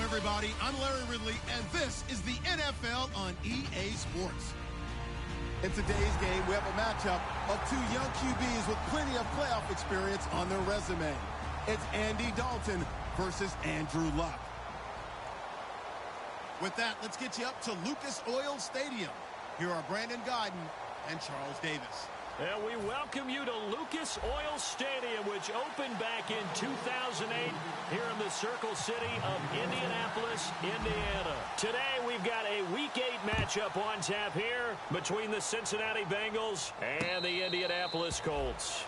everybody. I'm Larry Ridley, and this is the NFL on EA Sports. In today's game, we have a matchup of two young QBs with plenty of playoff experience on their resume. It's Andy Dalton versus Andrew Luck. With that, let's get you up to Lucas Oil Stadium. Here are Brandon Gaudin and Charles Davis. And we welcome you to Lucas Oil Stadium, which opened back in 2008 here in the Circle City of Indianapolis, Indiana. Today, we've got a Week 8 matchup on tap here between the Cincinnati Bengals and the Indianapolis Colts.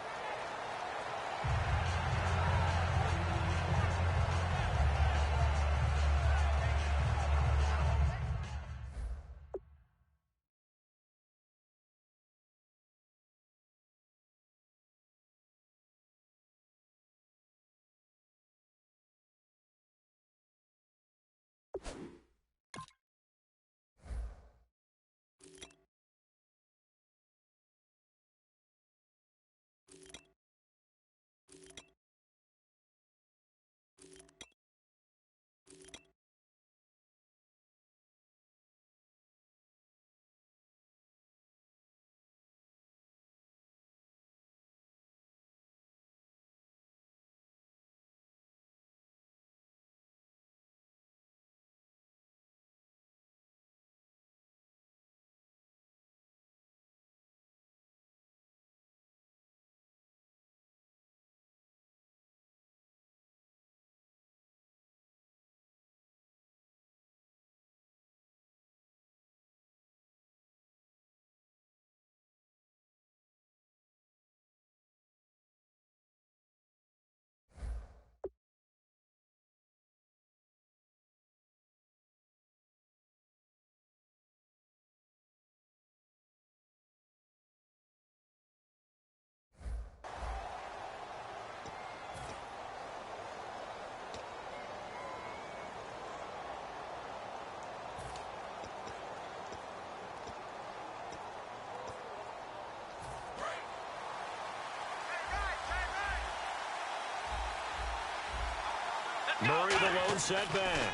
Murray the lone setback.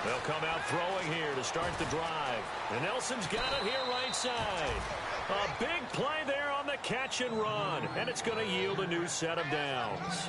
They'll come out throwing here to start the drive. And Nelson's got it here right side. A big play there on the catch and run. And it's going to yield a new set of downs.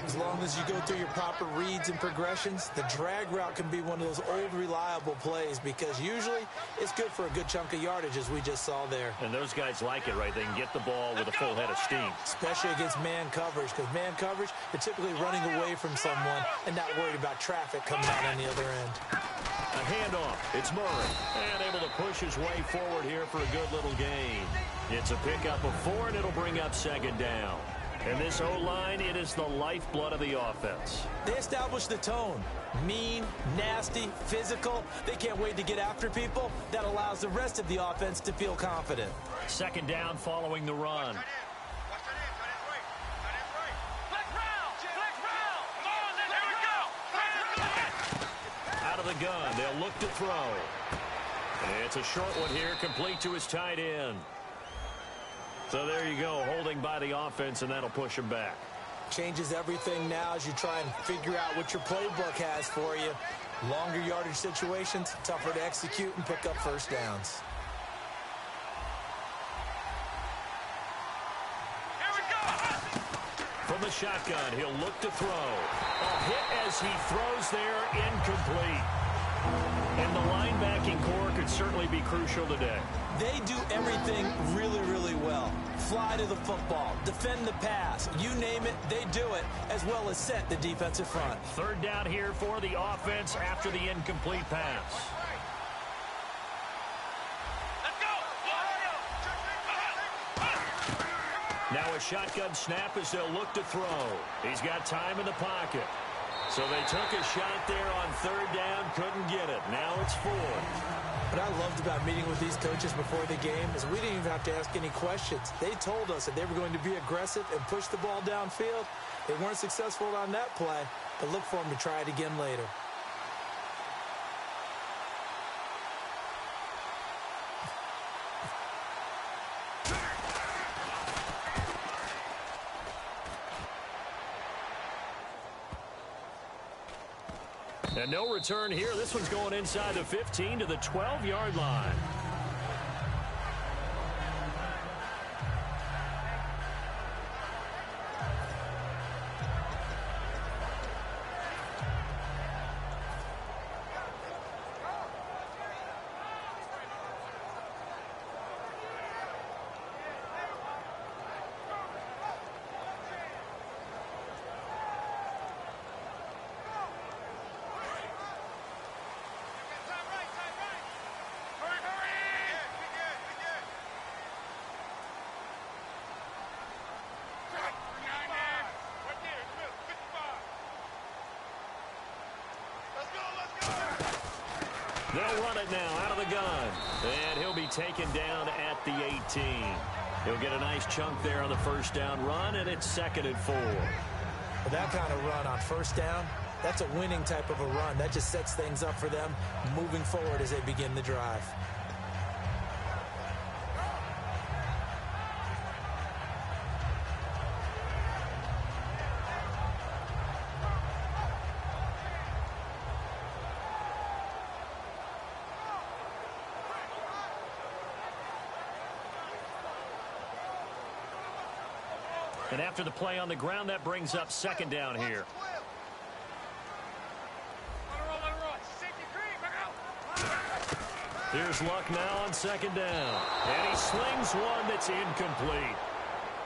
As long as you go through your proper reads and progressions, the drag route can be one of those old reliable plays because usually it's good for a good chunk of yardage as we just saw there. And those guys like it, right? They can get the ball with a full head of steam. Especially against man coverage because man coverage, they're typically running away from someone and not worried about traffic coming out on the other end. A handoff. It's Murray. And able to push his way forward here for a good little gain. It's a pickup of 4, and it'll bring up second down. And this O-line, it is the lifeblood of the offense. They established the tone. Mean, nasty, physical. They can't wait to get after people. That allows the rest of the offense to feel confident. Second down following the run. Out of the gun, they'll look to throw. And it's a short one here, complete to his tight end. So there you go, holding by the offense, and that'll push him back. Changes everything now as you try and figure out what your playbook has for you. Longer yardage situations, tougher to execute and pick up first downs. Here we go. From the shotgun, he'll look to throw. A hit as he throws there, incomplete. And the linebacking core could certainly be crucial today. They do everything really, really well. Fly to the football, defend the pass, you name it, they do it, as well as set the defensive front. Third down here for the offense after the incomplete pass. Let's go. Now a shotgun snap as they'll look to throw. He's got time in the pocket. So they took a shot there on third down, couldn't get it. Now it's 4. What I loved about meeting with these coaches before the game is we didn't even have to ask any questions. They told us that they were going to be aggressive and push the ball downfield. They weren't successful on that play, but look for them to try it again later. And no return here. This one's going inside the 15 to the 12-yard line. They'll run it now out of the gun. And he'll be taken down at the 18. He'll get a nice chunk there on the first down run, and it's 2nd and 4. With that kind of run on first down, that's a winning type of a run. That just sets things up for them moving forward as they begin the drive. And after the play on the ground, that brings up 2nd down here. Here's Luck now on 2nd down. And he slings one that's incomplete.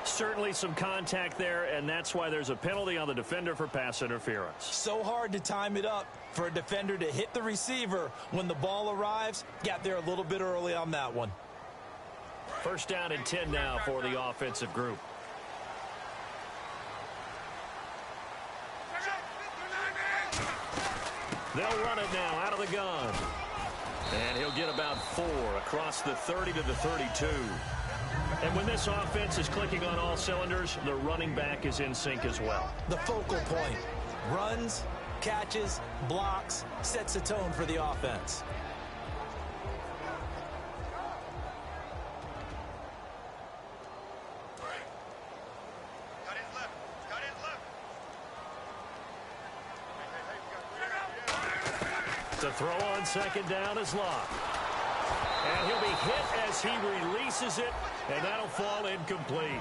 Certainly some contact there, and that's why there's a penalty on the defender for pass interference. So hard to time it up for a defender to hit the receiver when the ball arrives. Got there a little bit early on that one. 1st down and 10 now for the offensive group. They'll run it now out of the gun. And he'll get about 4 across the 30 to the 32. And when this offense is clicking on all cylinders, the running back is in sync as well. The focal point. Runs, catches, blocks, sets a tone for the offense. The throw on 2nd down is Locke. And he'll be hit as he releases it, and that'll fall incomplete.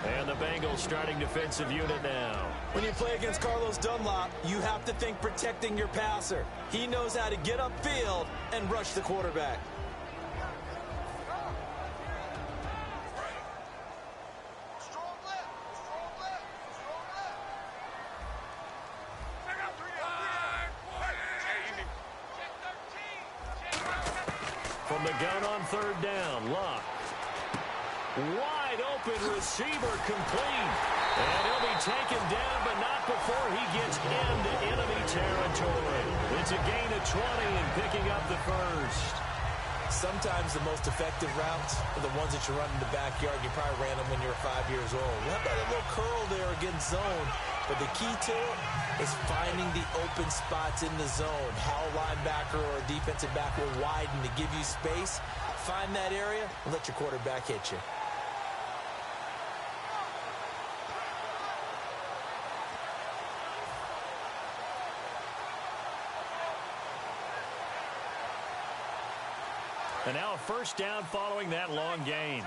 And the Bengals starting defensive unit now. When you play against Carlos Dunlop, you have to think protecting your passer. He knows how to get upfield and rush the quarterback. From the gun on 3rd down, Locke. Wide open receiver complete. And he'll be taken down, but not before he gets into enemy territory. It's a gain of 20 and picking up the first. Sometimes the most effective routes are the ones that you run in the backyard. You probably ran them when you were 5 years old. You have that little curl there against zone. But the key to it is finding the open spots in the zone. How a linebacker or a defensive back will widen to give you space. Find that area and let your quarterback hit you. And now a 1st down following that long gain.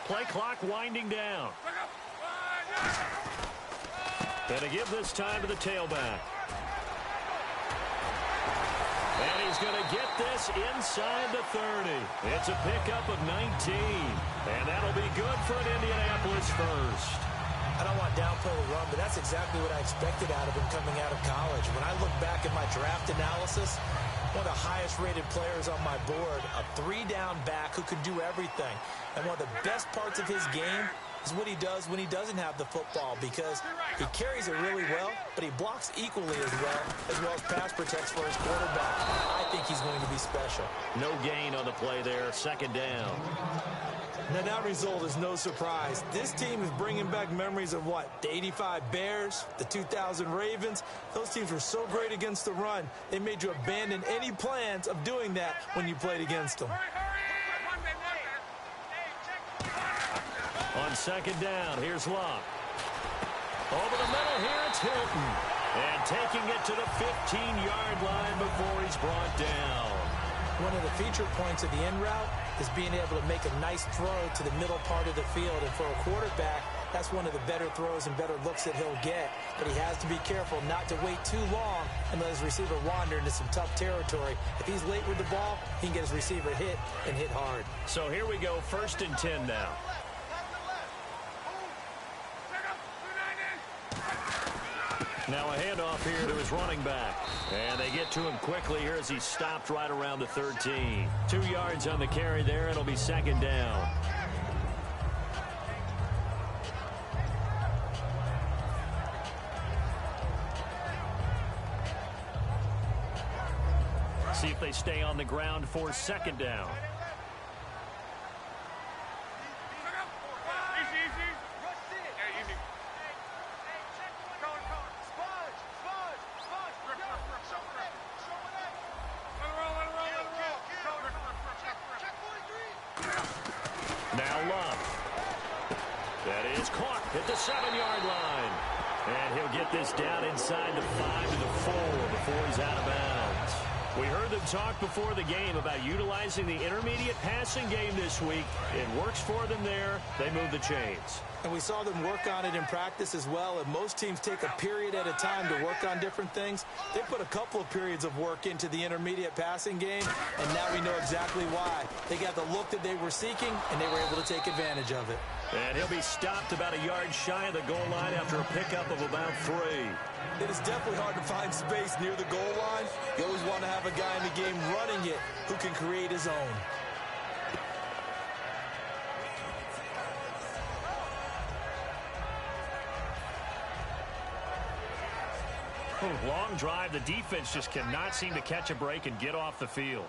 Play clock winding down. Gonna give this time to the tailback. And he's going to get this inside the 30. It's a pickup of 19. And that'll be good for an Indianapolis first. I don't want downhill to run, but that's exactly what I expected out of him coming out of college. When I look back at my draft analysis, one of the highest-rated players on my board, a 3-down back who can do everything. And one of the best parts of his game is what he does when he doesn't have the football, because he carries it really well, but he blocks equally as well as pass protects for his quarterback. I think he's going to be special. No gain on the play there, 2nd down. Now, that result is no surprise. This team is bringing back memories of what? The 85 Bears, the 2000 Ravens. Those teams were so great against the run, they made you abandon any plans of doing that when you played against them. On 2nd down, here's Locke. Over the middle here, it's Hilton. And taking it to the 15-yard line before he's brought down. One of the feature points of the in route is being able to make a nice throw to the middle part of the field. And for a quarterback, that's one of the better throws and better looks that he'll get. But he has to be careful not to wait too long and let his receiver wander into some tough territory. If he's late with the ball, he can get his receiver hit and hit hard. So here we go, 1st and 10 now. Now a handoff here to his running back. And they get to him quickly here as he's stopped right around the 13. 2 yards on the carry there. It'll be 2nd down. See if they stay on the ground for 2nd down. At the 7-yard line. And he'll get this down inside the 5 to the 4 before he's out of bounds. We heard them talk before the game about utilizing the intermediate passing game this week. It works for them there. They move the chains. And we saw them work on it in practice as well. And most teams take a period at a time to work on different things. They put a couple of periods of work into the intermediate passing game, and now we know exactly why. They got the look that they were seeking, and they were able to take advantage of it. And he'll be stopped about a yard shy of the goal line after a pickup of about 3. It is definitely hard to find space near the goal line. You always want to have a guy in the game running it who can create his own. Long drive. The defense just cannot seem to catch a break and get off the field.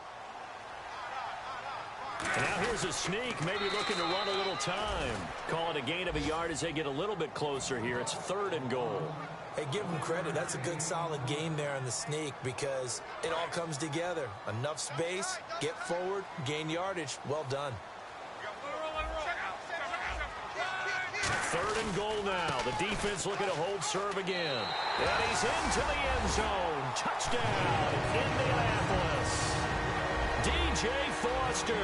And now here's a sneak, maybe looking to run a little time. Call it a gain of a yard as they get a little bit closer here. It's 3rd and goal. Hey, give them credit. That's a good, solid gain there in the sneak because it all comes together. Enough space, get forward, gain yardage. Well done. 3rd and goal now. The defense looking to hold serve again. And he's into the end zone. Touchdown, Indianapolis. DJ Foster,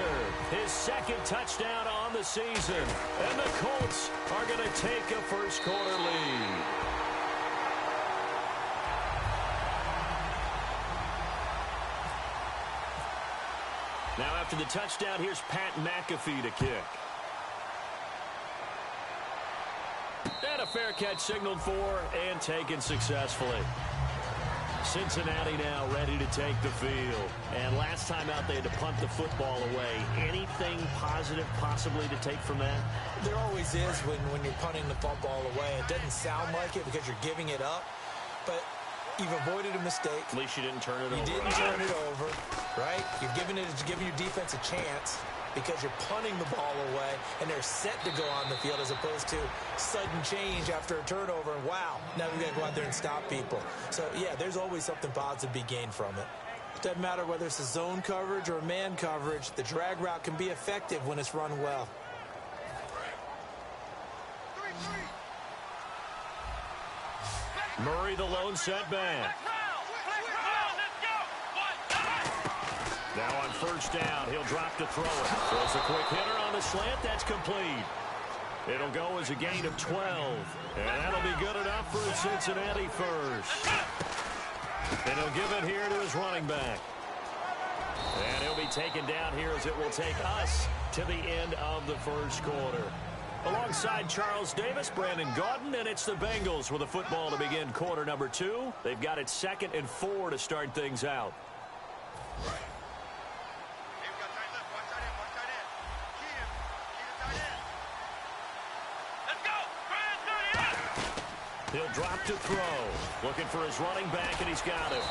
his 2nd touchdown on the season. And the Colts are going to take a first-quarter lead. Now after the touchdown, here's Pat McAfee to kick. And a fair catch signaled for and taken successfully. Cincinnati now ready to take the field. And last time out they had to punt the football away. Anything positive possibly to take from that? There always is when you're punting the football away. It doesn't sound like it because you're giving it up, but you've avoided a mistake. At least you didn't turn it over. You didn't turn it over, right? You're giving your defense a chance because you're punting the ball away and they're set to go on the field as opposed to sudden change after a turnover and wow, now we got to go out there and stop people. So yeah, there's always something positive to be gained from it. Doesn't matter whether it's a zone coverage or a man coverage, the drag route can be effective when it's run well. Murray the lone setback. Now on 1st down, he'll drop to throw it. Throws a quick hitter on the slant. That's complete. It'll go as a gain of 12. And that'll be good enough for a Cincinnati first. And he'll give it here to his running back. And he'll be taken down here as it will take us to the end of the first quarter. Alongside Charles Davis, Brandon Gaudin, and it's the Bengals with a football to begin quarter number 2. They've got it 2nd and 4 to start things out. He'll drop to throw. Looking for his running back, and he's got it.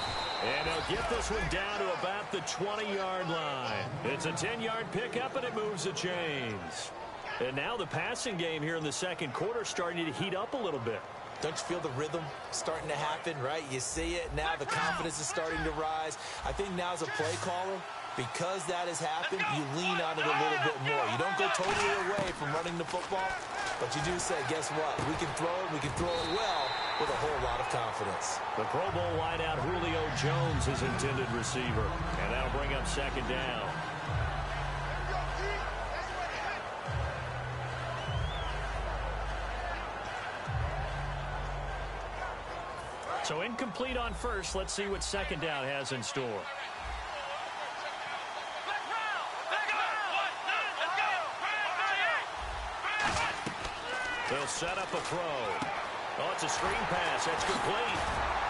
And he'll get this one down to about the 20-yard line. It's a 10-yard pickup, and it moves the chains. And now the passing game here in the second quarter starting to heat up a little bit. Don't you feel the rhythm starting to happen, right? You see it. Now the confidence is starting to rise. I think now as a play caller, because that has happened, you lean on it a little bit more. You don't go totally away from running the football, but you do say, guess what? We can throw it. We can throw it well. with a whole lot of confidence. The Pro Bowl wideout Julio Jones is intended receiver. And that'll bring up second down. So incomplete on first. Let's see what second down has in store. They'll set up a throw. Oh, it's a screen pass. That's complete.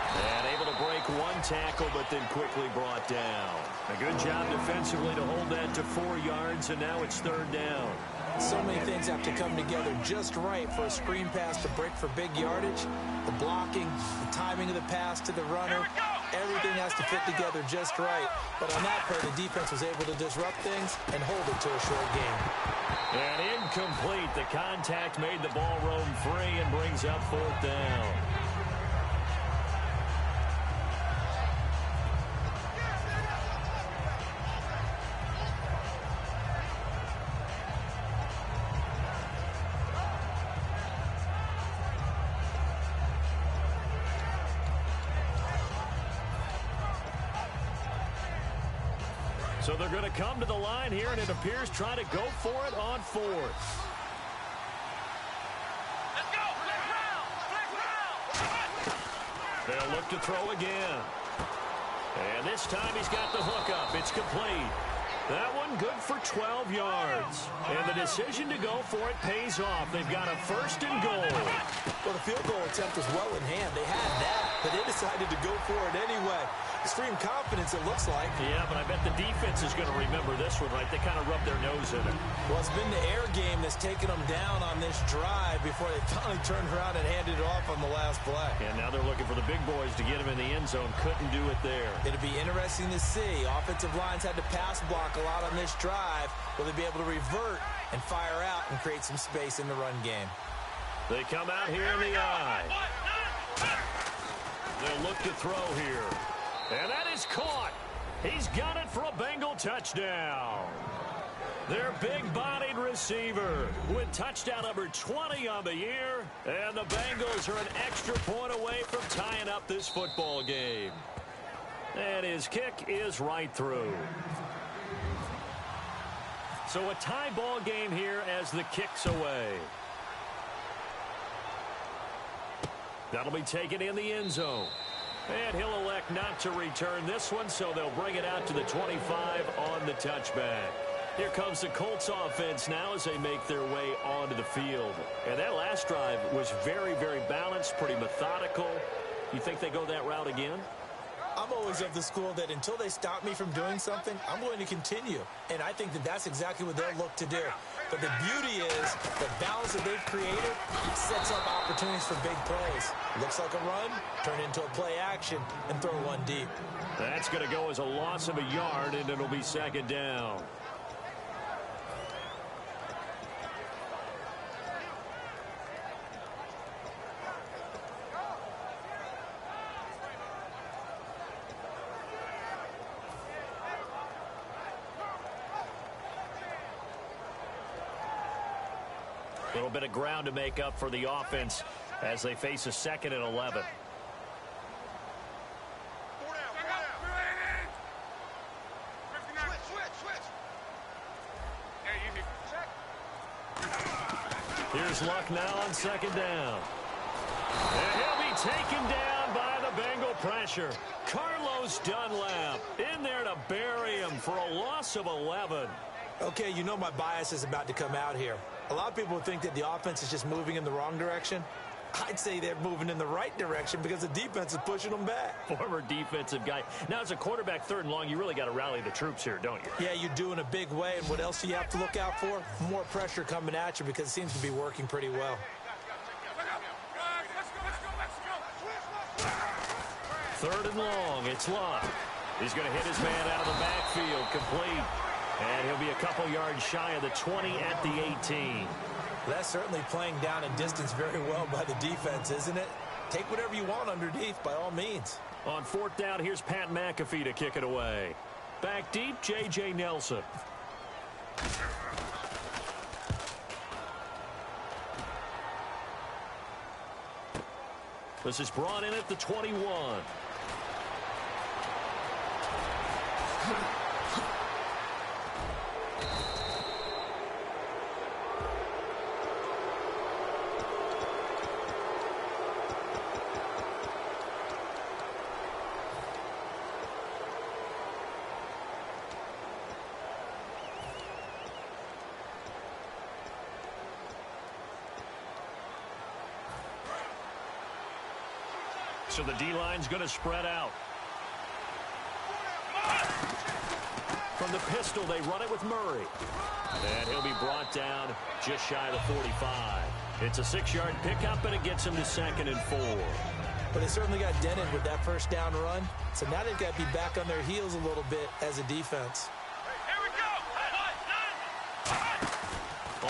And able to break one tackle, but then quickly brought down. A good job defensively to hold that to 4 yards, and now it's third down. So many things have to come together just right for a screen pass to break for big yardage. The blocking, the timing of the pass to the runner, everything has to fit together just right. But on that play, the defense was able to disrupt things and hold it to a short game. And incomplete. The contact made the ball roam free and brings up fourth down. So they're going to come to the line here, and it appears try to go for it on fourth. Let's go. They'll look to throw again. And this time he's got the hook up. It's complete. That one good for 12 yards. And the decision to go for it pays off. They've got a first and goal. Well, the field goal attempt was well in hand. They had that, but they decided to go for it anyway. Extreme confidence, it looks like. Yeah, but I bet the defense is going to remember this one, right? They kind of rub their nose in it. Well, it's been the air game that's taken them down on this drive before they finally turned around and handed it off on the last play. And now they're looking for the big boys to get him in the end zone. Couldn't do it there. It'll be interesting to see. Offensive lines had to pass block a lot on this drive. Will they be able to revert and fire out and create some space in the run game? They come out here in the eye. They'll look to throw here. And that is caught. He's got it for a Bengal touchdown. Their big-bodied receiver with touchdown number 20 on the year. And the Bengals are an extra point away from tying up this football game. And his kick is right through. So a tie ball game here as the kick's away. That'll be taken in the end zone. And he'll elect not to return this one, so they'll bring it out to the 25 on the touchback. Here comes the Colts offense now as they make their way onto the field. And that last drive was very, very balanced, pretty methodical. You think they go that route again? I'm always of the school that until they stop me from doing something, I'm going to continue. And I think that that's exactly what they'll look to do. But the beauty is the balance that they've created sets up opportunities for big plays. Looks like a run, turn into a play action, and throw one deep. That's going to go as a loss of a yard, and it'll be second down. A little bit of ground to make up for the offense as they face a second and 11. Here's Luck now on second down. And he'll be taken down by the Bengal pressure. Carlos Dunlap in there to bury him for a loss of 11. Okay, you know my bias is about to come out here. A lot of people think that the offense is just moving in the wrong direction. I'd say they're moving in the right direction because the defense is pushing them back. Former defensive guy. Now, as a quarterback, third and long, you really got to rally the troops here, don't you? Yeah, you do in a big way. And what else do you have to look out for? More pressure coming at you because it seems to be working pretty well. Third and long, it's Luck. He's going to hit his man out of the backfield, complete. And he'll be a couple yards shy of the 20 at the 18. That's certainly playing down in distance very well by the defense, isn't it? Take whatever you want underneath, by all means. On fourth down, here's Pat McAfee to kick it away. Back deep, J.J. Nelson. This is brought in at the 21. So the D-line's going to spread out. From the pistol, they run it with Murray. And he'll be brought down just shy of the 45. It's a 6-yard pickup, and it gets him to 2nd and 4. But they certainly got dented with that first down run. So now they've got to be back on their heels a little bit as a defense. Here we go.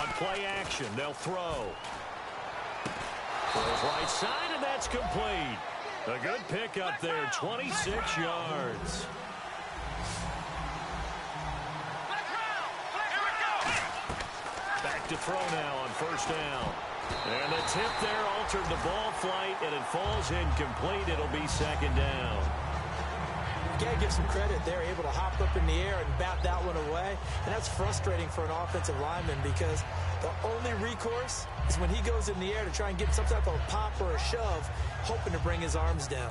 On play action, they'll throw. Throws right side, and that's complete. A good pickup there, 26 yards. Back to throw now on first down. And the tip there altered the ball flight, and it falls incomplete. It'll be 2nd down. You got to give some credit. They're able to hop up in the air and bat that one away. And that's frustrating for an offensive lineman because the only recourse is when he goes in the air to try and get some type of a pop or a shove, hoping to bring his arms down.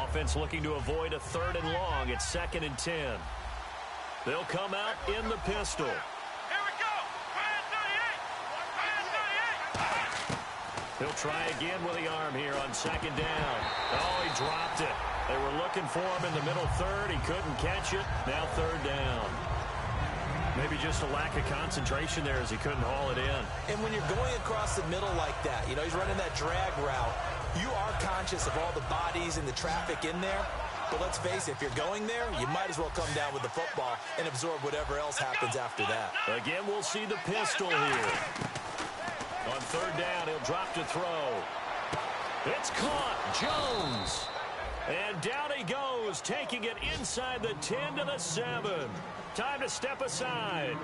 Offense looking to avoid a 3rd and long. It's 2nd and 10. They'll come out in the pistol. Here we go. Brand 38. He'll try again with the arm here on 2nd down. Oh, he dropped it. They were looking for him in the middle 3rd. He couldn't catch it. Now 3rd down. Maybe just a lack of concentration there as he couldn't haul it in. And when you're going across the middle like that, you know, he's running that drag route, you are conscious of all the bodies and the traffic in there. But let's face it, if you're going there, you might as well come down with the football and absorb whatever else happens after that. Again, we'll see the pistol here. On 3rd down, he'll drop to throw. It's caught. Jones. And down he goes, taking it inside the 10 to the 7. Time to step aside.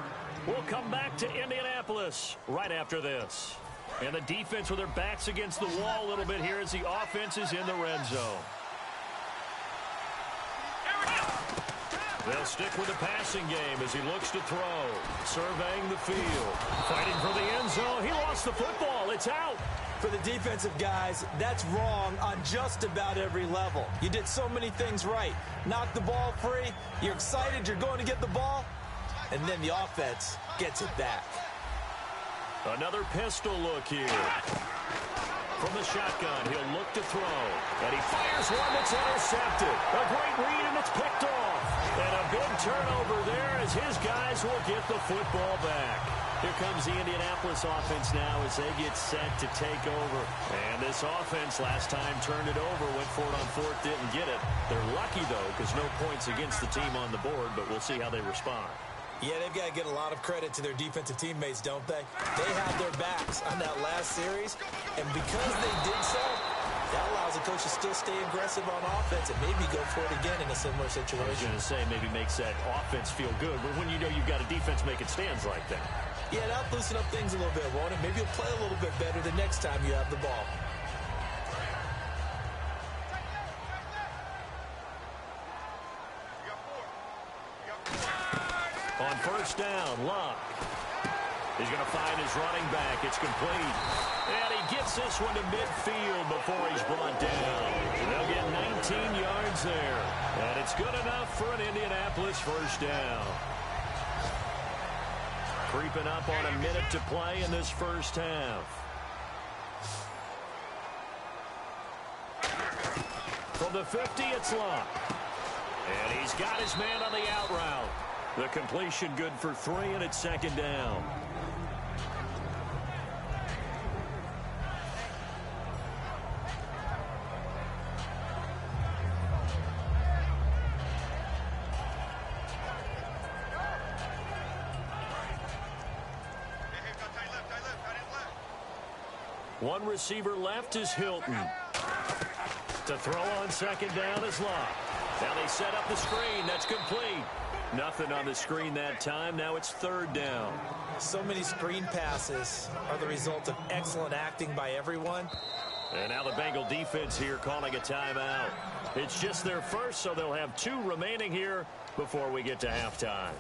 We'll come back to Indianapolis right after this. And the defense with their backs against the wall a little bit here as the offense is in the red zone. They'll stick with the passing game as he looks to throw. Surveying the field. Fighting for the end zone. He lost the football. It's out. For the defensive guys, that's wrong on just about every level. You did so many things right. Knock the ball free. You're excited you're going to get the ball. And then the offense gets it back. Another pistol look here. From the shotgun, he'll look to throw. And he fires one that's intercepted. A great read, and it's picked off. And a big turnover there as his guys will get the football back. Here comes the Indianapolis offense now as they get set to take over. And this offense last time turned it over, went for it on 4th, didn't get it. They're lucky, though, because no points against the team on the board, but we'll see how they respond. Yeah, they've got to get a lot of credit to their defensive teammates, don't they? They had their backs on that last series, and because they did so, that allows the coach to still stay aggressive on offense and maybe go for it again in a similar situation. I was going to say maybe makes that offense feel good, but when you know you've got a defense making stands like that. Yeah, that'll loosen up things a little bit, won't it? Maybe you'll play a little bit better the next time you have the ball. On first down, Luck. He's going to find his running back. It's complete. And he gets this one to midfield before he's brought down. They'll get 19 yards there. And it's good enough for an Indianapolis first down. Creeping up on a minute to play in this first half. From the 50, it's Luck. And he's got his man on the out route. The completion good for 3, and it's 2nd down. One receiver left is Hilton. To throw on 2nd down is Luck. Now they set up the screen. That's complete. Nothing on the screen that time. Now it's 3rd down. So many screen passes are the result of excellent acting by everyone. And now the Bengal defense here calling a timeout. It's just their first, so they'll have 2 remaining here before we get to halftime.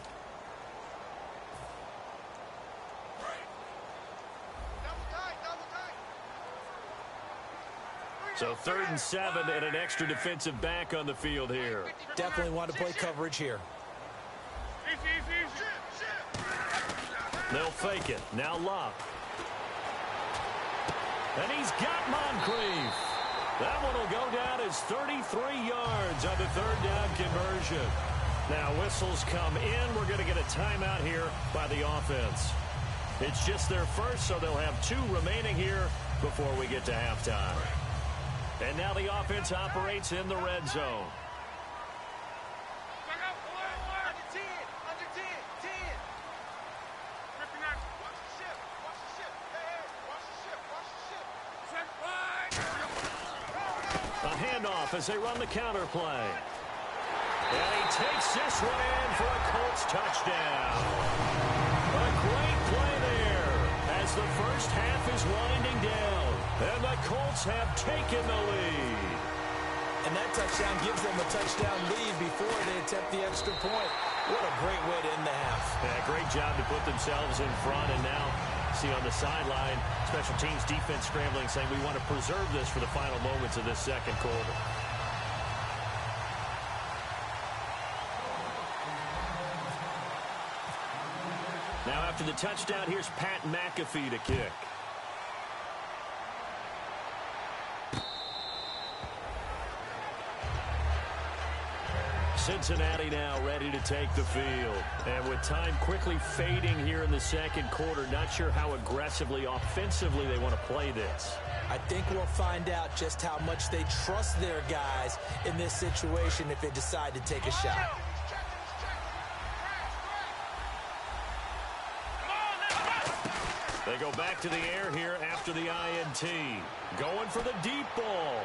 So 3rd and 7 and an extra defensive back on the field here. Definitely want to play coverage here. They'll fake it. Now Love. And he's got Moncrief. That one will go down as 33 yards on the 3rd down conversion. Now whistles come in. We're going to get a timeout here by the offense. It's just their first, so they'll have 2 remaining here before we get to halftime. And now the offense operates in the red zone. A handoff as they run the counter play. And he takes this one in for a Colts touchdown. A great play there as the first half is winding down. And the Colts have taken the lead. And that touchdown gives them a touchdown lead before they attempt the extra point. What a great way to end the half. Yeah, great job to put themselves in front. And now, see on the sideline, special teams defense scrambling, saying we want to preserve this for the final moments of this second quarter. Now after the touchdown, here's Pat McAfee to kick. Cincinnati now ready to take the field. And with time quickly fading here in the second quarter, not sure how aggressively, offensively they want to play this. I think we'll find out just how much they trust their guys in this situation if they decide to take a shot. They go back to the air here after the INT. Going for the deep ball.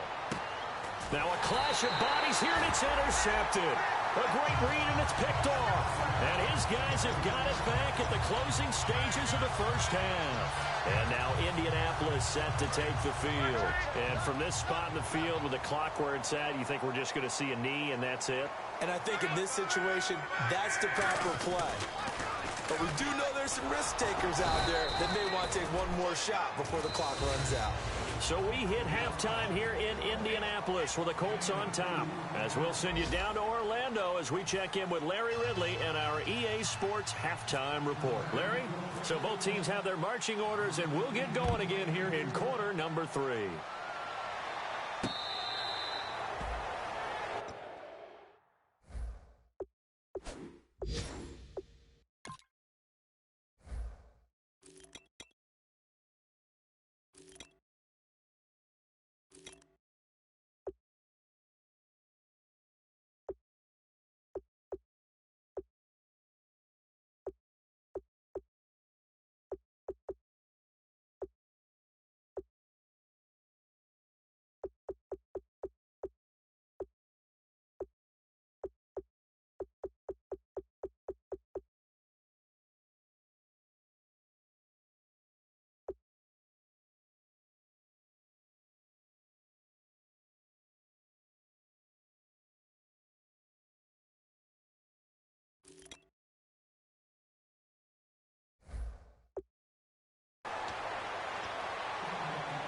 Now a clash of bodies here, and it's intercepted. A great read, and it's picked off. And his guys have got it back at the closing stages of the first half. And now Indianapolis set to take the field. And from this spot in the field with the clock where it's at, you think we're just going to see a knee and that's it? And I think in this situation, that's the proper play. But we do know there's some risk takers out there that may want to take one more shot before the clock runs out. So we hit halftime here in Indianapolis with the Colts on top. As we'll send you down to Orlando as we check in with Larry Ridley and our EA Sports halftime report. Larry, so both teams have their marching orders, and we'll get going again here in quarter number 3.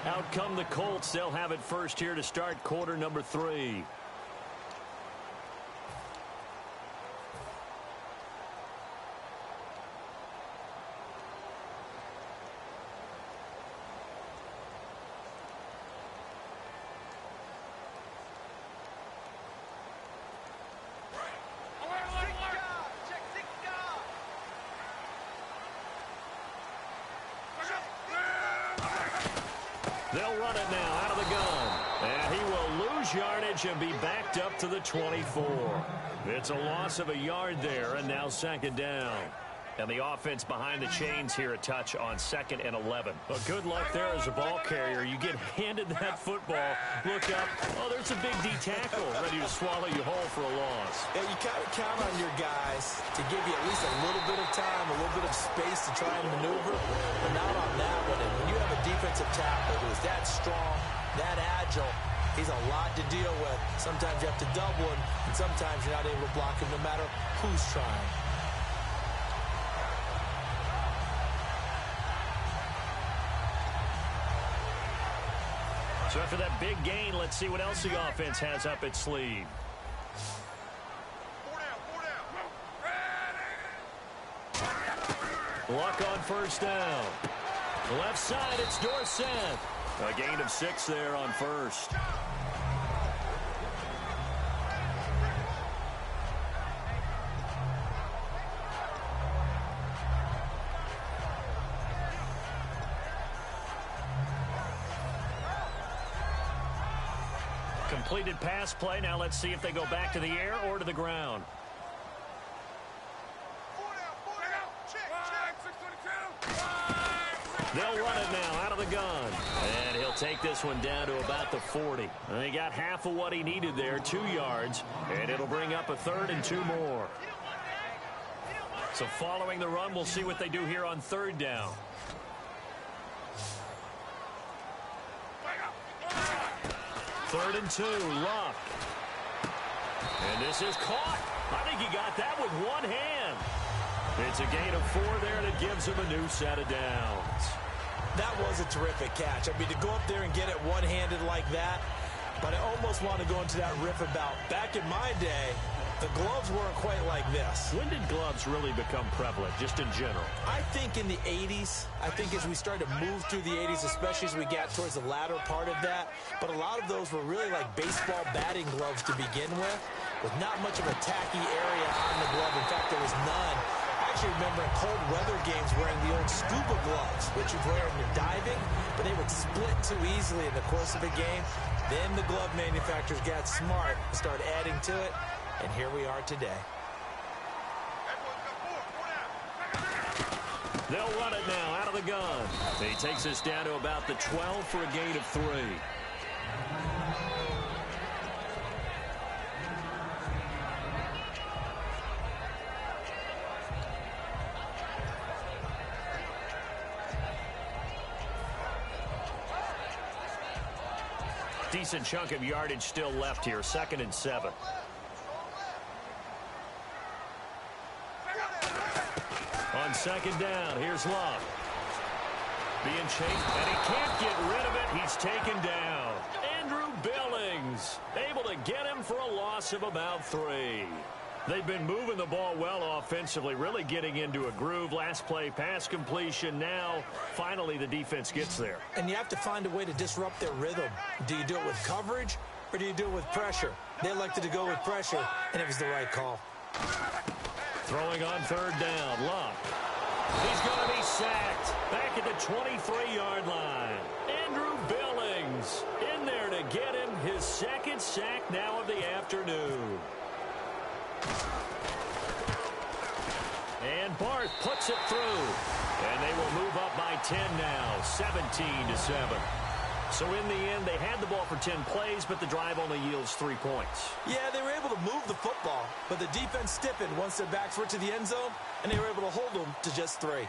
Out come the Colts. They'll have it first here to start quarter number 3. They'll run it now out of the gun. And he will lose yardage and be backed up to the 24. It's a loss of a yard there, and now second down. And the offense behind the chains here, a touch on 2nd and 11. But good luck there as a ball carrier. You get handed that football, look up, oh, there's a big D tackle ready to swallow you whole for a loss. Yeah, you kind of count on your guys to give you at least a little bit of time, a little bit of space to try and maneuver, but not on that one. And when you have a defensive tackle who is that strong, that agile. He's a lot to deal with. Sometimes you have to double him, and sometimes you're not able to block him no matter who's trying. So after that big gain, let's see what else the offense has up its sleeve. Luck on first down. Left side, it's Dorsett. A gain of 6 there on first. Completed pass play. Now let's see if they go back to the air or to the ground. They'll run it now out of the gun. And he'll take this one down to about the 40. And he got half of what he needed there, 2 yards. And it'll bring up a 3rd and 2 more. So following the run, we'll see what they do here on 3rd down. Third and 2, Luck. And this is caught. I think he got that with one hand. It's a gain of 4 there, and it gives him a new set of downs. That was a terrific catch. I mean, to go up there and get it one-handed like that, but I almost want to go into that riff about back in my day, the gloves weren't quite like this. When did gloves really become prevalent, just in general? I think in the 80s. I think as we started to move through the 80s, especially as we got towards the latter part of that. But a lot of those were really like baseball batting gloves to begin with not much of a tacky area on the glove. In fact, there was none. I actually remember in cold weather games wearing the old scuba gloves, which you'd wear when you're diving, but they would split too easily in the course of a game. Then the glove manufacturers got smart and started adding to it. And here we are today. They'll run it now out of the gun. He takes us down to about the 12 for a gain of 3. Decent chunk of yardage still left here. 2nd and 7. On 2nd down, here's Luck. Being chased, and he can't get rid of it. He's taken down. Andrew Billings able to get him for a loss of about 3. They've been moving the ball well offensively, really getting into a groove. Last play, pass completion. Now, finally, the defense gets there. And you have to find a way to disrupt their rhythm. Do you do it with coverage, or do you do it with pressure? They elected to go with pressure, and it was the right call. Throwing on 3rd down, Luck. He's going to be sacked back at the 23-yard line. Andrew Billings in there to get him his 2nd sack now of the afternoon. And Barth puts it through. And they will move up by 10 now, 17-7. So in the end, they had the ball for 10 plays, but the drive only yields 3 points. Yeah, they were able to move the football, but the defense stiffened once their backs were to the end zone, and they were able to hold them to just 3.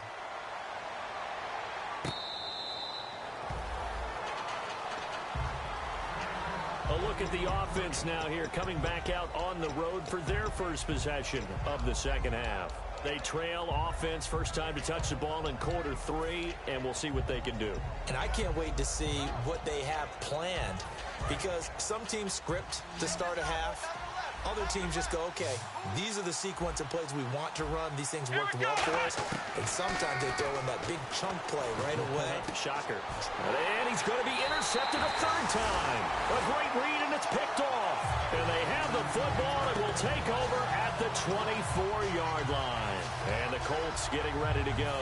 A look at the offense now here, coming back out on the road for their first possession of the 2nd half. They trail offense, first time to touch the ball in quarter 3, and we'll see what they can do. And I can't wait to see what they have planned, because some teams script to start a half. Other teams just go, okay, these are the sequence of plays we want to run. These things worked well for us. And sometimes they throw in that big chunk play right away. Shocker. And he's going to be intercepted a 3rd time. A great read, and it's picked off. And they have the football and will take over at the 24-yard line. And the Colts getting ready to go.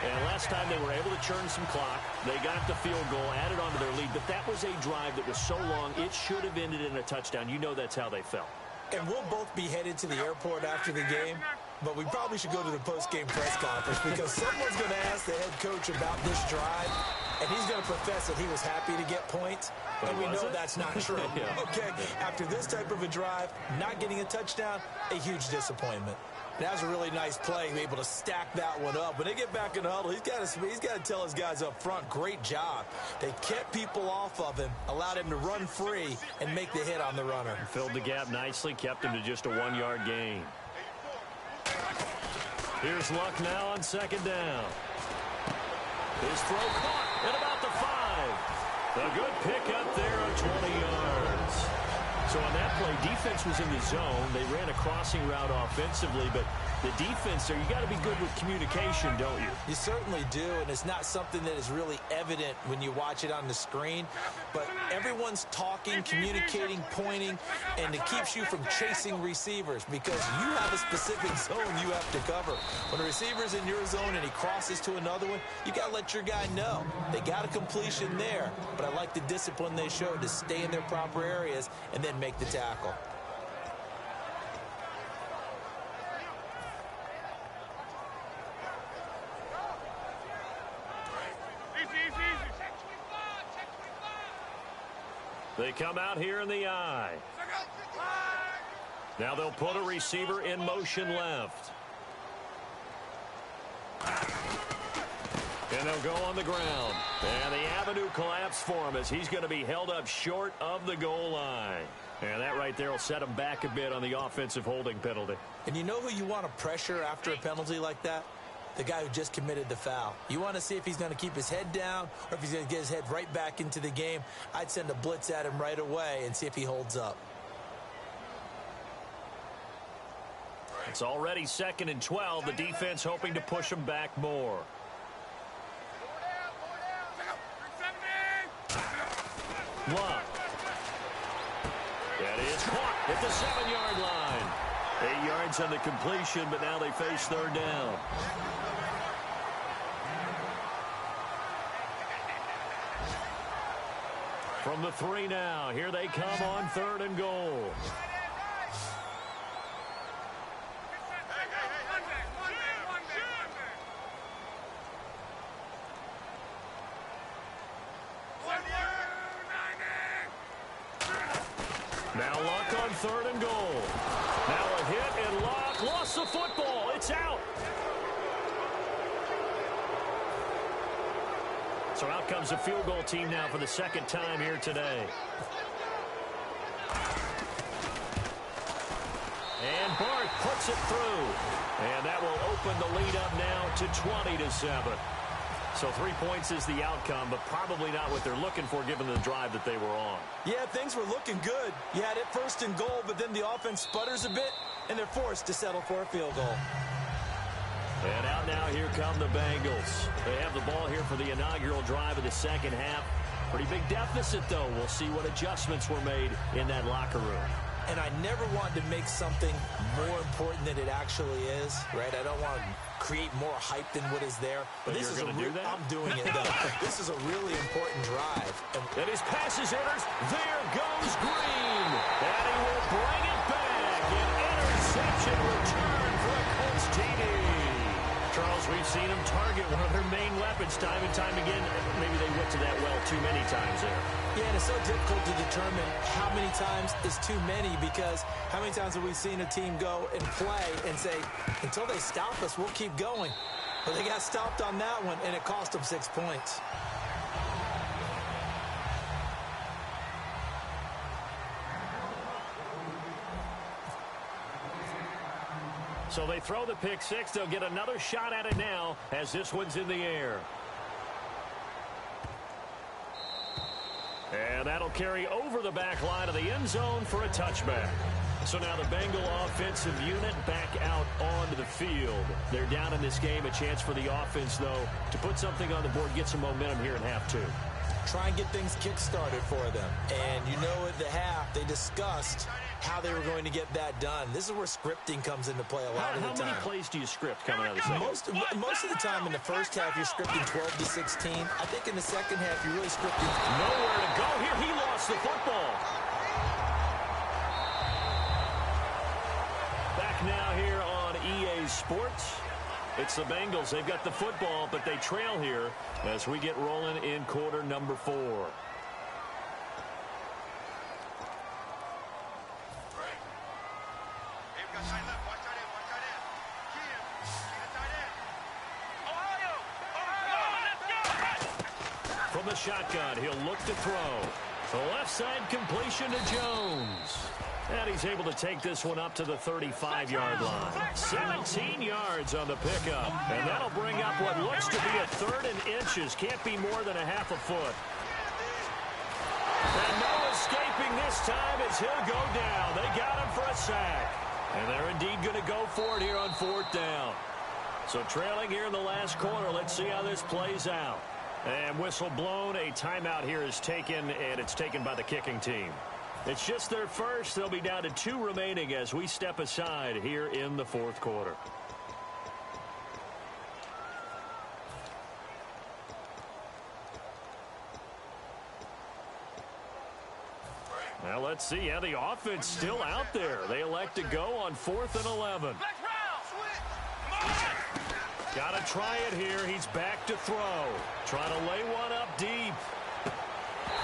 And last time they were able to churn some clock. They got the field goal, added onto their lead. But that was a drive that was so long, it should have ended in a touchdown. You know that's how they felt. And we'll both be headed to the airport after the game, but we probably should go to the post-game press conference because someone's going to ask the head coach about this drive, and he's going to profess that he was happy to get points, and we know that's not true. Yeah. Okay, after this type of a drive, not getting a touchdown, a huge disappointment. That was a really nice play, able to stack that one up. When they get back in the huddle, he's got to tell his guys up front, great job. They kept people off of him, allowed him to run free, and make the hit on the runner. Filled the gap nicely, kept him to just a 1-yard gain. Here's Luck now on second down. His throw caught at about the 5. A good pickup there of 20 yards. So on that play, defense was in the zone. They ran a crossing route offensively, but the defense there, you got to be good with communication, don't you? You certainly do, and it's not something that is really evident when you watch it on the screen. But everyone's talking, communicating, pointing, and it keeps you from chasing receivers because you have a specific zone you have to cover. When a receiver's in your zone and he crosses to another one, you got to let your guy know. They got a completion there, but I like the discipline they showed to stay in their proper areas and then make the tackle. They come out here in the I. Now they'll put a receiver in motion left. And they'll go on the ground. And the avenue collapsed for him as he's going to be held up short of the goal line. And that right there will set him back a bit on the offensive holding penalty. And you know who you want to pressure after a penalty like that? The guy who just committed the foul. You want to see if he's going to keep his head down or if he's going to get his head right back into the game. I'd send a blitz at him right away and see if he holds up. It's already 2nd and 12. The defense hoping to push him back more. Luck. That is caught at the 7-yard line. 8 yards on the completion, but now they face 3rd down. From the 3 now, here they come on 3rd and goal. Now Luck on 3rd and goal. Now a hit, and Luck lost the football. It's out. So out comes the field goal team now for the 2nd time here today. And Bart puts it through. And that will open the lead up now to 20-7. So 3 points is the outcome, but probably not what they're looking for given the drive that they were on. Yeah, things were looking good. You had it 1st and goal, but then the offense sputters a bit, and they're forced to settle for a field goal. And out now, here come the Bengals. They have the ball here for the inaugural drive of the 2nd half. Pretty big deficit, though. We'll see what adjustments were made in that locker room. And I never wanted to make something more important than it actually is, right? I don't want to create more hype than what is there. But this is going to do that? I'm doing it, though. This is a really important drive. And his pass is enters. There goes Green. And he will bring it back. An interception return for a Colts TD. Charles, we've seen him target one of their main weapons time and time again. Maybe they went to that well too many times there. Yeah, and it's so difficult to determine how many times is too many because how many times have we seen a team go and play and say, until they stop us, we'll keep going. But they got stopped on that one, and it cost them 6 points. So they throw the pick six. They'll get another shot at it now as this one's in the air. And that'll carry over the back line of the end zone for a touchback. So now the Bengal offensive unit back out onto the field. They're down in this game. A chance for the offense, though, to put something on the board, get some momentum here in half two. Try and get things kick-started for them. And you know at the half, they discussed how they were going to get that done. This is where scripting comes into play a lot of the time. How many plays do you script coming out of the second? Most of the time in the first half, you're scripting 12 to 16. I think in the second half, you're really scripting. Nowhere to go here. He lost the football. Back now here on EA Sports. It's the Bengals. They've got the football, but they trail here as we get rolling in quarter number 4. From the shotgun, he'll look to throw. The left side completion to Jones. And he's able to take this one up to the 35-yard line. 17 yards on the pickup. And that'll bring up what looks to be a 3rd and inches. Can't be more than a half a foot. And no escaping this time as he'll go down. They got him for a sack. And they're indeed going to go for it here on 4th down. So trailing here in the last quarter. Let's see how this plays out. And whistle blown. A timeout here is taken, and it's taken by the kicking team. It's just their first. They'll be down to 2 remaining as we step aside here in the 4th quarter. Now let's see. Yeah, the offense still out there. They elect to go on 4th and 11. Got to try it here. He's back to throw. Trying to lay one up deep.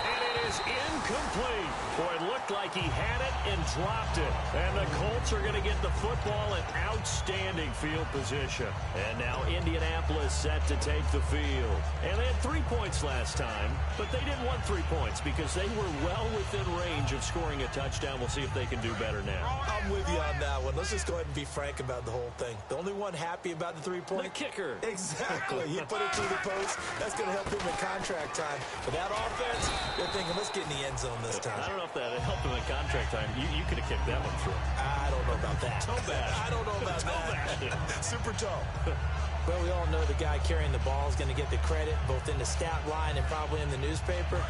And it is incomplete. Boy, it looked like he had it and dropped it. And the Colts are going to get the football in outstanding field position. And now Indianapolis set to take the field. And they had 3 points last time, but they didn't want 3 points because they were well within range of scoring a touchdown. We'll see if they can do better now. I'm with you on that one. Let's just go ahead and be frank about the whole thing. The only one happy about the 3-point? The kicker. Exactly. You put it through the post. That's going to help him in contract time. But that offense, they're thinking, let's get in the end zone this time. I don't know if that helped him in contract time. You could have kicked that one through. I don't know about that. Toe bash. I don't know about that. Super toe. Well, we all know the guy carrying the ball is going to get the credit, both in the stat line and probably in the newspaper.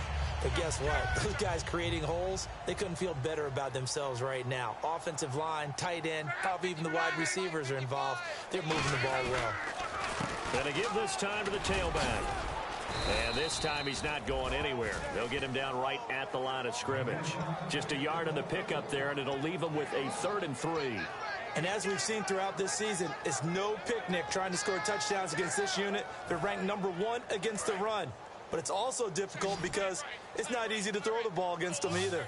But guess what? Those guys creating holes, they couldn't feel better about themselves right now. Offensive line, tight end, probably even the wide receivers are involved. They're moving the ball well. Going to give this time to the tailback. And this time he's not going anywhere. They'll get him down right at the line of scrimmage. Just a yard on the pickup there, and it'll leave him with a 3rd and 3. And as we've seen throughout this season, it's no picnic trying to score touchdowns against this unit. They're ranked number 1 against the run. But it's also difficult because it's not easy to throw the ball against them either.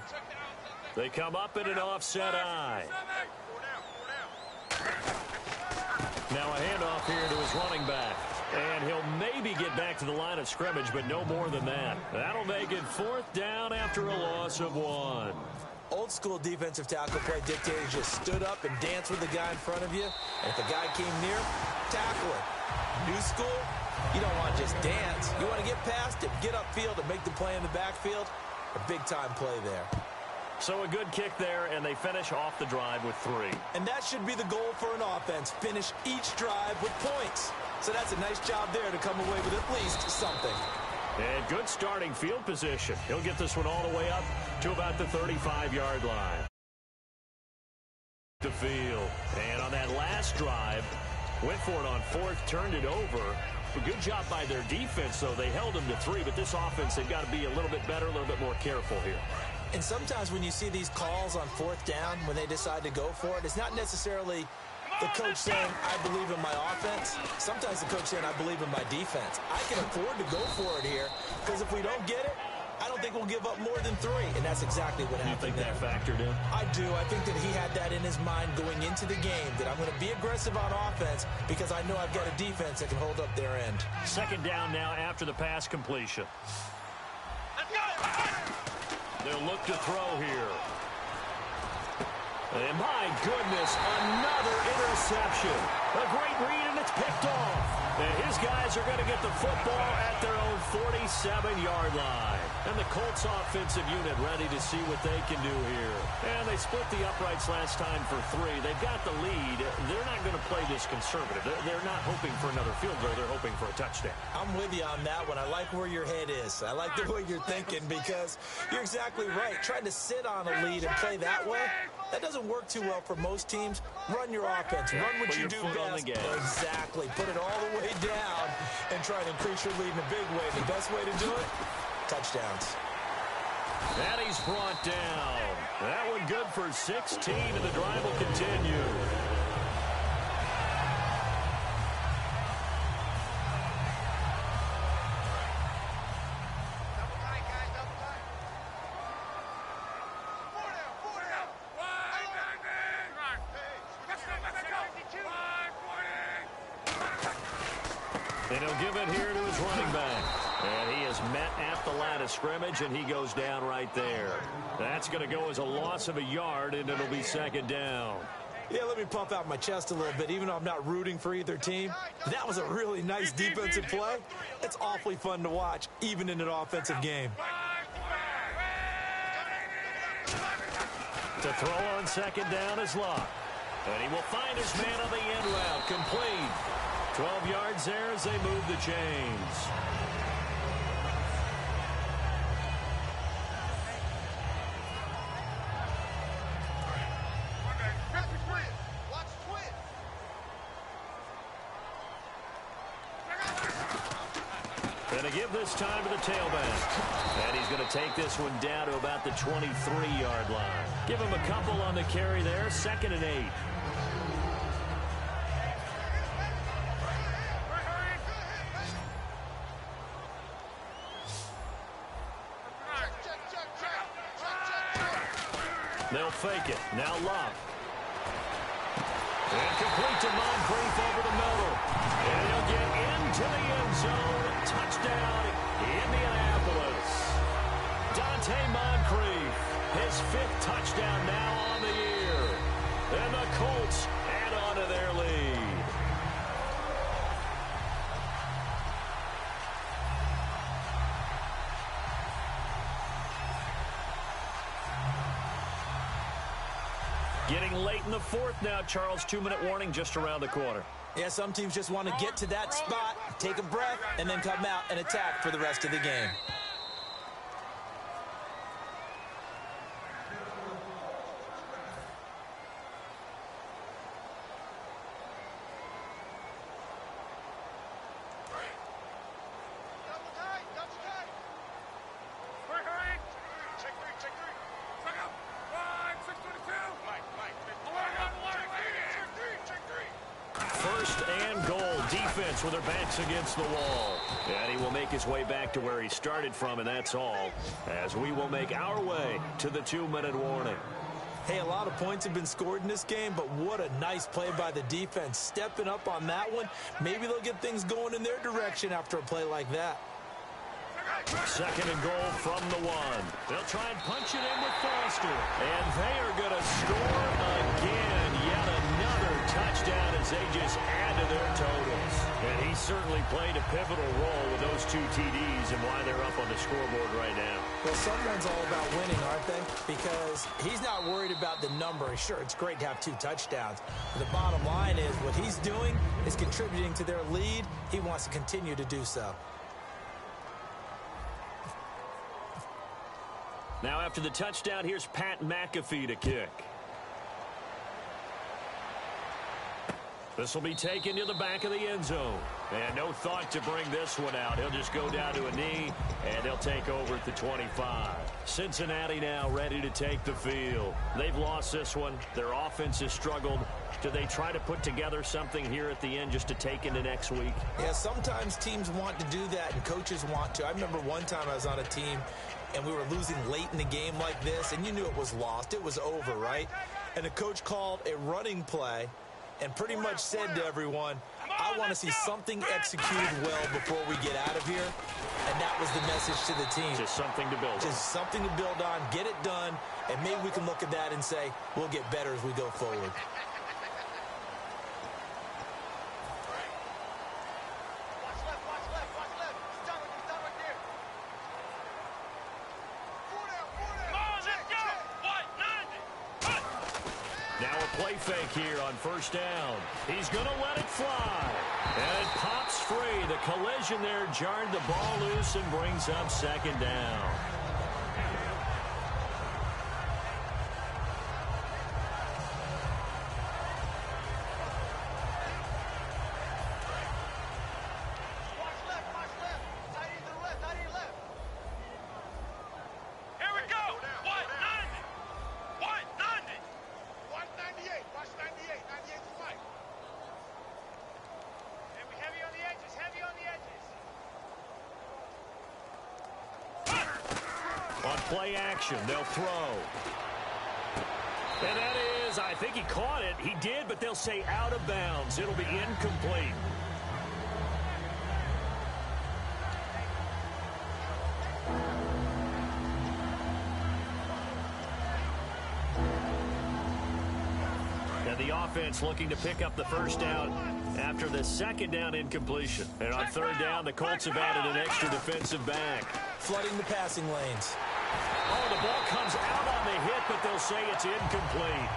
They come up in an offset eye. Now a handoff here to his running back. And he'll maybe get back to the line of scrimmage, but no more than that. That'll make it 4th down after a loss of 1. Old school defensive tackle play dictated just stood up and danced with the guy in front of you. And if the guy came near, tackle it. New school, you don't want to just dance. You want to get past him, get upfield, and make the play in the backfield. A big-time play there. So a good kick there, and they finish off the drive with 3. And that should be the goal for an offense. Finish each drive with points. So that's a nice job there to come away with at least something. And good starting field position. He'll get this one all the way up to about the 35-yard line. The field. And on that last drive, went for it on 4th, turned it over. A good job by their defense, though. They held them to 3, but this offense, they've got to be a little bit better, a little bit more careful here. And sometimes when you see these calls on 4th down, when they decide to go for it, it's not necessarily the coach saying, I believe in my offense. Sometimes the coach saying, I believe in my defense. I can afford to go for it here because if we don't get it, I don't think we'll give up more than 3. And that's exactly what happened there. You think that factored in? I do. I think that he had that in his mind going into the game, that I'm going to be aggressive on offense because I know I've got a defense that can hold up their end. 2nd down now after the pass completion. They'll look to throw here. And my goodness, another interception. A great read, and it's picked off. And his guys are going to get the football at their own 47-yard line. And the Colts offensive unit ready to see what they can do here. And they split the uprights last time for 3. They've got the lead. They're not going to play this conservative. They're not hoping for another field goal. They're hoping for a touchdown. I'm with you on that one. I like where your head is. I like the way you're thinking because you're exactly right. Trying to sit on a lead and play that way, that doesn't work too well for most teams. Run your offense. Run what you do best. Exactly. Put it all the way down and try to increase your lead in a big way. The best way to do it, touchdowns. And he's brought down. That one good for 16, and the drive will continue. And he'll give it here to his running back. And he is met at the line of scrimmage, and he goes down right there. That's going to go as a loss of a yard, and it'll be second down. Yeah, let me puff out my chest a little bit, even though I'm not rooting for either team. That was a really nice defensive play. It's awfully fun to watch, even in an offensive game. To throw on second down is Locke. And he will find his man on the end route. Complete. 12 yards there as they move the chains. Going to give this time to the tailback. And he's going to take this one down to about the 23-yard line. Give him a couple on the carry there. 2nd and 8. They'll fake it. Now Locke. And complete to Moncrief over the middle. And he'll get into the end zone. Touchdown, Indianapolis. Dante Moncrief, his 5th touchdown now on the year. And the Colts add on to their lead. Getting late in the 4th now, Charles. 2-minute warning just around the corner. Yeah, some teams just want to get to that spot, take a breath, and then come out and attack for the rest of the game. With their backs against the wall. And he will make his way back to where he started from, and that's all, as we will make our way to the 2-minute warning. Hey, a lot of points have been scored in this game, but what a nice play by the defense. Stepping up on that one, maybe they'll get things going in their direction after a play like that. 2nd and goal from the 1. They'll try and punch it in with Foster. And they are going to score again. Yet another touchdown as they just add to their totals. And he certainly played a pivotal role with those 2 TDs and why they're up on the scoreboard right now. Well, someone's all about winning, aren't they? Because he's not worried about the number. Sure, it's great to have 2 touchdowns. But the bottom line is what he's doing is contributing to their lead. He wants to continue to do so. Now after the touchdown, here's Pat McAfee to kick. This will be taken to the back of the end zone. And no thought to bring this one out. He'll just go down to a knee, and they'll take over at the 25. Cincinnati now ready to take the field. They've lost this one. Their offense has struggled. Do they try to put together something here at the end just to take into next week? Yeah, sometimes teams want to do that, and coaches want to. I remember one time I was on a team, and we were losing late in the game like this, and you knew it was lost. It was over, right? And the coach called a running play and pretty much said to everyone, I want to see something executed well before we get out of here. And that was the message to the team. Just something to build on. Just something to build on, get it done, and maybe we can look at that and say, we'll get better as we go forward. Play fake here on 1st down. He's going to let it fly. And it pops free. The collision there jarred the ball loose and brings up 2nd down. Play action. They'll throw. And that is, I think he caught it. He did, but they'll say out of bounds. It'll be incomplete. And the offense looking to pick up the first down after the second down incompletion. And on third down, the Colts have added an extra defensive back. Flooding the passing lanes. Oh, the ball comes out on the hit, but they'll say it's incomplete.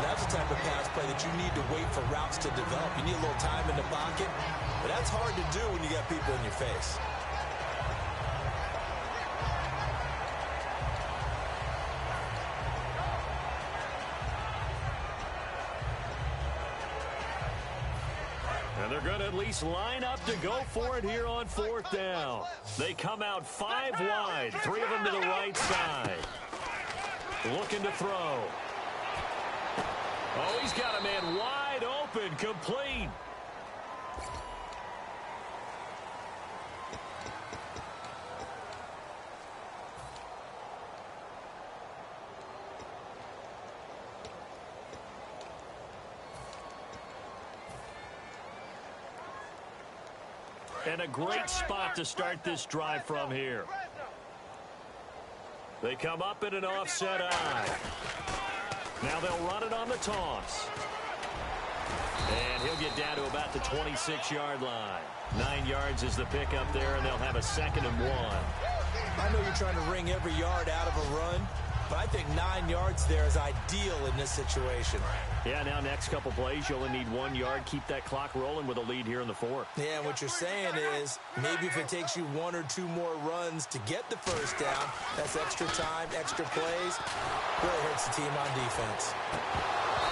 That's the type of pass play that you need to wait for routes to develop. You need a little time in the pocket, but that's hard to do when you got people in your face. And they're going to at least line up to go for it here on fourth down. They come out 5 wide, 3 of them to the right side. Looking to throw. Oh, he's got a man wide open, complete. And a great spot to start this drive from here. They come up in an offset eye. Now they'll run it on the toss. And he'll get down to about the 26-yard line. 9 yards is the pickup there, and they'll have a 2nd and 1. I know you're trying to wring every yard out of a run, but I think 9 yards there is ideal in this situation. Yeah, now next couple plays, you only need 1 yard. Keep that clock rolling with a lead here in the 4th. Yeah, what you're saying is maybe if it takes you 1 or 2 more runs to get the first down, that's extra time, extra plays. Really hurts the team on defense.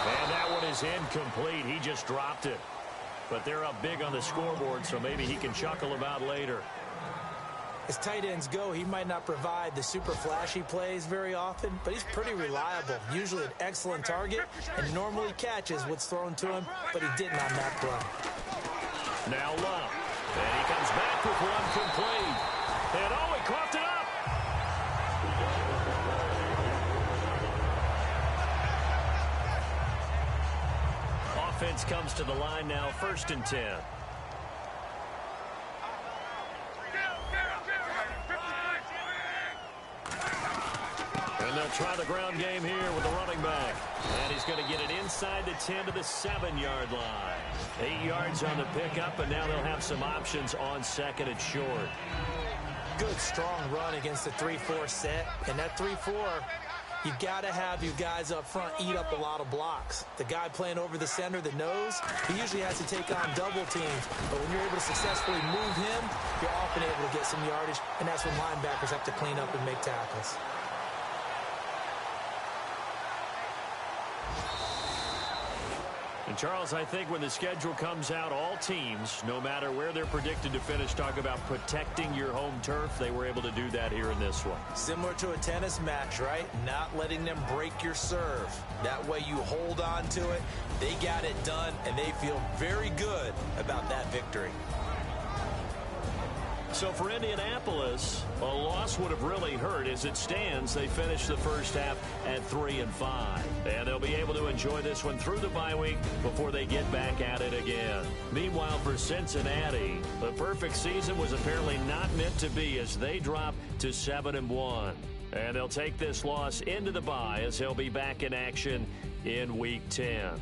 And that one is incomplete. He just dropped it. But they're up big on the scoreboard, so maybe he can chuckle about later. As tight ends go, he might not provide the super flashy plays very often, but he's pretty reliable. Usually an excellent target, and normally catches what's thrown to him, but he didn't on that play. Now Love. And he comes back with one complete. And oh, he coughed it up. Offense comes to the line now, 1st and 10. And they'll try the ground game here with the running back. And he's going to get it inside the 10 to the 7-yard line. 8 yards on the pickup, and now they'll have some options on 2nd and short. Good, strong run against the 3-4 set. And that 3-4, you got to have your guys up front eat up a lot of blocks. The guy playing over the center, the nose, he usually has to take on double teams. But when you're able to successfully move him, you're often able to get some yardage, and that's when linebackers have to clean up and make tackles. And Charles, I think when the schedule comes out, all teams, no matter where they're predicted to finish, talk about protecting your home turf. They were able to do that here in this one. Similar to a tennis match, right? Not letting them break your serve. That way you hold on to it. They got it done, and they feel very good about that victory. So for Indianapolis, a loss would have really hurt. As it stands, they finished the first half at 3-5. And they'll be able to enjoy this one through the bye week before they get back at it again. Meanwhile, for Cincinnati, the perfect season was apparently not meant to be as they drop to 7-1. And they'll take this loss into the bye as they'll be back in action in Week 10.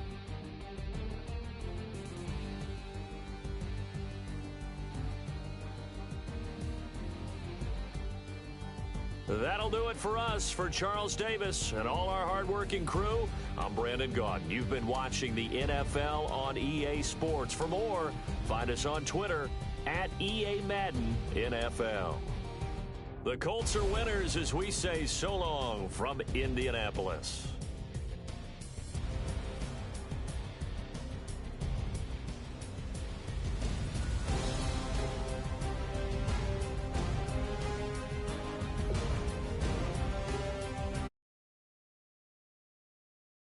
That'll do it for us. For Charles Davis and all our hardworking crew, I'm Brandon Gaudin. You've been watching the NFL on EA Sports. For more, find us on Twitter at EA Madden NFL. The Colts are winners as we say so long from Indianapolis.